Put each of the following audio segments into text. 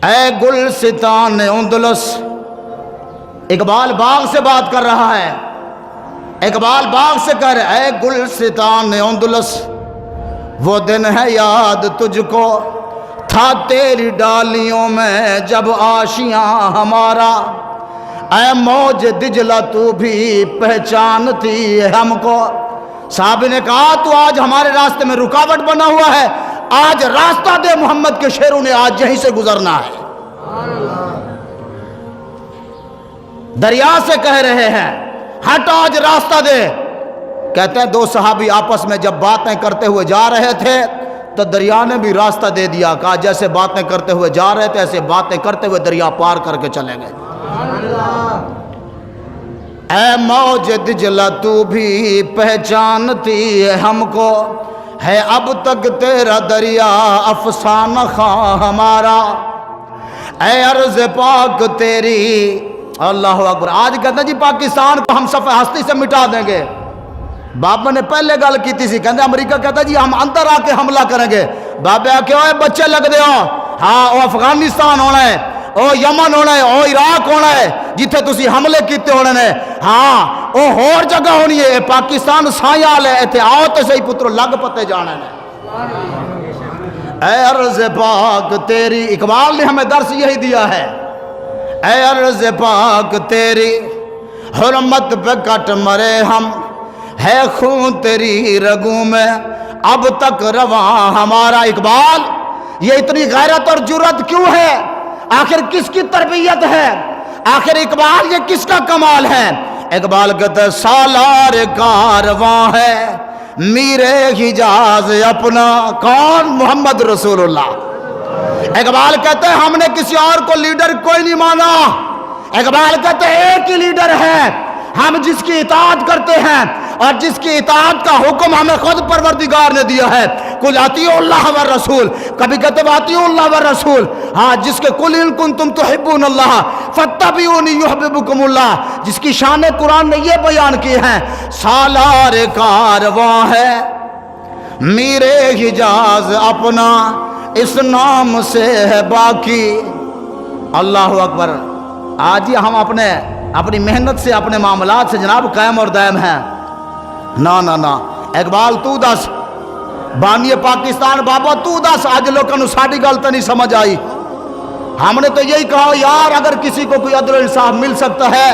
اے گلستان اندلس، اقبال باغ سے بات کر رہا ہے، اقبال باغ سے کہہ رہا ہے، اے گلستان اندلس، وہ دن ہے یاد تجھ کو تھا تیری ڈالیوں میں جب آشیاں ہمارا، اے موج دجلہ تو بھی پہچانتی ہے ہم کو۔ صحابی نے کہا تو آج ہمارے راستے میں رکاوٹ بنا ہوا ہے، آج راستہ دے، محمد کے شیروں نے آج یہیں سے گزرنا ہے۔ دریا سے کہہ رہے ہیں ہٹ آج راستہ دے۔ کہتے ہیں دو صحابی آپس میں جب باتیں کرتے ہوئے جا رہے تھے تو دریا نے بھی راستہ دے دیا، کہا جیسے باتیں کرتے ہوئے جا رہے تھے ایسے باتیں کرتے ہوئے دریا پار کر کے چلے گئے۔ اے موج دجلہ تو بھی پہچانتی ہے ہم کو، ہے اب تک تیرا دریا افسانہ خواں ہمارا، اے عرض پاک تیری۔ اللہ اکبر۔ آج کہتے ہیں جی پاکستان کو ہم صفحہ ہستی سے مٹا دیں گے۔ بابا نے پہلے گل کی تھی، کہتے امریکہ کہتا جی ہم اندر آ کے حملہ کریں گے۔ بابا کہ اوے بچے لگ دے ہو، ہاں او افغانستان ہونا ہے، او یمن ہونا ہے، او عراق ہونا ہے، جتھے تسی حملے کیتے ہونے نے، ہاں او ہور جگہ ہونی ہے، پاکستان سایال ہے، ایتھے آؤ تے صحیح پترو لگ پتے جانے نے۔ اے عرض پاک تیری، اقبال نے ہمیں درس یہی دیا ہے، اے عرض پاک تیری حرمت پہ کٹ مرے ہم، ہے خون تیری رگوں میں اب تک رواں ہمارا۔ اقبال یہ اتنی غیرت اور جرت کیوں ہے؟ آخر کس کی تربیت ہے؟ آخر اقبال یہ کس کا کمال ہے؟ اقبال کہتا ہے سالار کارواں ہے میرے حجاز اپنا۔ کون؟ محمد رسول اللہ۔ اقبال کہتے ہیں ہم نے کسی اور کو لیڈر کوئی نہیں مانا، اقبال کہتے ہیں ایک ہی لیڈر ہے، ہم جس کی اطاعت کرتے ہیں اور جس کی اطاعت کا حکم ہمیں خود پروردگار نے دیا ہے، قل اطیعوا اللہ والرسول، کبھی کہتے ہیں اطیعوا اللہ والرسول، ہاں جس کے قل ان کنتم تحبون اللہ فاتبعونی یحببکم اللہ، جس کی شان قرآن نے یہ بیان کی ہے، سالار کارواں ہے میرے حجاز اپنا، اس نام سے ہے باقی۔ اللہ اکبر۔ آج ہم اپنی محنت سے اپنے معاملات سے جناب قائم اور دائم ہیں۔ نا نا نا، اقبال تو دس، بانی پاکستان بابا تو دس، آج لوگوں نے ساڑی گل تو نہیں سمجھ آئی۔ ہم نے تو یہی کہا یار اگر کسی کو کوئی عدل و انصاف مل سکتا ہے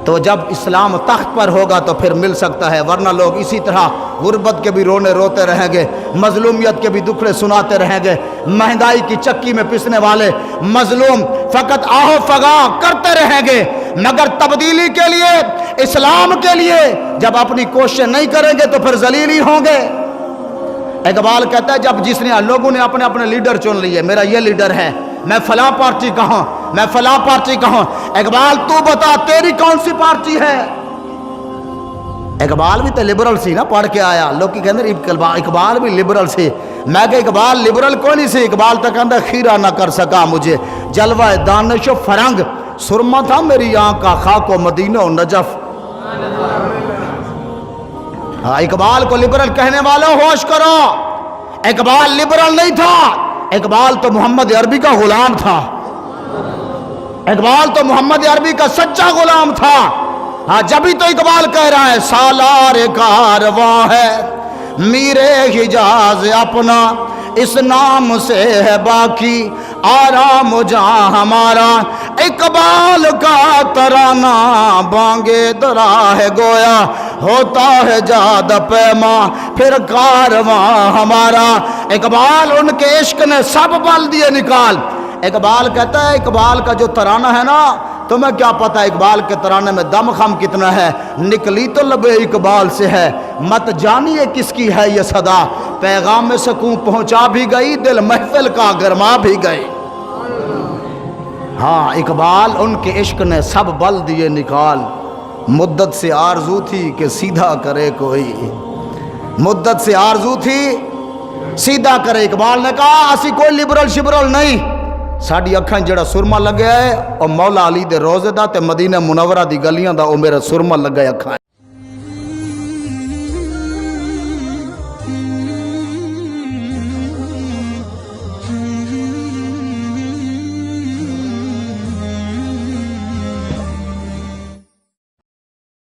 تو جب اسلام تخت پر ہوگا تو پھر مل سکتا ہے، ورنہ لوگ اسی طرح غربت کے بھی رونے روتے رہیں گے، مظلومیت کے بھی دکھڑے سناتے رہیں گے، مہنگائی کی چکی میں پسنے والے مظلوم فقط آہو فغاں کرتے رہیں گے، مگر تبدیلی کے لیے، اسلام کے لیے جب اپنی کوششیں نہیں کریں گے تو پھر ذلیل ہی ہوں گے۔ اقبال کہتا ہے جب جس نے لوگوں نے اپنے اپنے لیڈر چن لیے، میرا یہ لیڈر ہے، میں فلاں پارٹی کا ہوں، میں فلاں پارٹی کا ہوں، اقبال تو بتا تیری کون سی پارٹی ہے؟ اقبال بھی تو لبرل سی نا، پڑھ کے آیا، لوگ کی کہندے اقبال بھی لبرل سی، میں کہ اقبال لبرل کوئی نہیں سی، اقبال تک کہندہ خیرہ نہ کر سکا مجھے، جلوہ دانش و فرنگ، سرما تھا میری آنکھ کا، خاک و مدینہ و نجف۔ ہاں اقبال کو لبرل کہنے والوں ہوش کرو، اقبال لبرل نہیں تھا، اقبال تو محمد عربی کا غلام تھا، اقبال تو محمد عربی کا سچا غلام تھا۔ ہاں جبھی تو اقبال کہہ رہا ہے سالار کارواں ہے میرے حجاز اپنا، اس نام سے ہے باقی آرام جہاں ہمارا۔ اقبال کا ترانہ بانگے درا ہے گویا، ہوتا ہے جاد پیما پھر کارواں ہمارا۔ اقبال ان کے عشق نے سب بل دیے نکال۔ اقبال کہتا ہے اقبال کا جو ترانہ ہے نا، تمہیں کیا پتا اقبال کے ترانے میں دم خم کتنا ہے، نکلی تو لبے اقبال سے ہے، مت جانیے کس کی ہے یہ صدا، پیغام میں سکون پہنچا بھی گئی، دل محفل کا گرما بھی گئی۔ ہاں اقبال ان کے عشق نے سب بل دیے نکال، مدت سے آرزو تھی کہ سیدھا کرے کوئی، مدت سے آرزو تھی سیدھا کرے۔ اقبال نے کہا اسی کوئی لبرل شبرل نہیں، ساڑی اکھاں جڑا سرما لگیا ہے اور مولا علی دے روزے دا تے مدینہ منورہ دی گلیاں دا او میرا سرما لگا ہے اکھاں۔